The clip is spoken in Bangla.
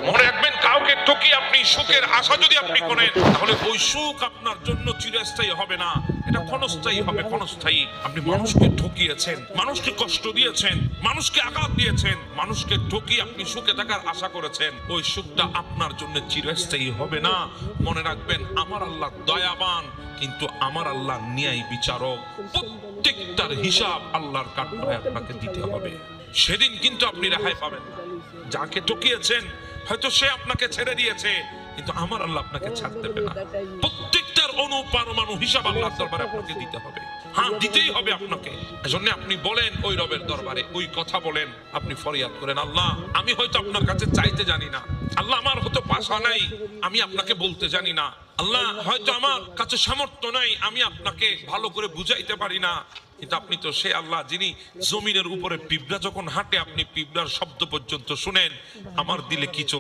মনে রাখবেন, কাউকে ঠকিয়ে আপনি সুখের আশা যদি আপনি করেন, তাহলে ওই সুখ আপনার জন্য চিরস্থায়ী হবে না, এটা ক্ষণস্থায়ী হবে, ক্ষণস্থায়ী। আপনি মানুষকে ঠকিয়েছেন, মানুষকে কষ্ট দিয়েছেন, মানুষকে আঘাত দিয়েছেন, মানুষকে ঠকিয়ে আপনি সুখে থাকার আশা করেছেন, ওই সুখটা আপনার জন্য চিরস্থায়ী হবে না। মনে রাখবেন, আমার আল্লাহ দয়াবান, কিন্তু আমার আল্লাহ ন্যায় বিচারক। প্রত্যেকটার হিসাব আল্লাহর কাঠগড়ায় আপনাকে দিতে হবে। সেদিন কিন্তু আপনি রেহাই পাবেন না। যাকে ঠকিয়েছেন হয়তো সে আপনাকে ছেড়ে দিয়েছে, কিন্তু আমার আল্লাহ আপনাকে ছাড় দেবে না। প্রত্যেকটার অনুপারমাণু হিসাব আল্লাহর দরবারে আপনাকে দিতে হবে। হ্যাঁ, দিতেই হবে আপনাকে। এজন্য আপনি বলেন ওই রবের দরবারে, ওই কথা বলেন, আপনি ফরিয়াদ করেন, আল্লাহ আমি হয়তো আপনার কাছে চাইতে জানি না, আল্লাহ আমার হয়তো ভাষা নাই, আমি আপনাকে বলতে জানি না, আল্লাহ হয়তো আমার কাছে সামর্থ্য নাই, আমি আপনাকে ভালো করে বুঝাইতে পারি না, কিন্তু আপনি তো সে আল্লাহ যিনি জমিনের উপরে পিঁপড়া যখন হাঁটে আপনি পিঁপড়ার শব্দ পর্যন্ত শুনেন। আমার দিলে কি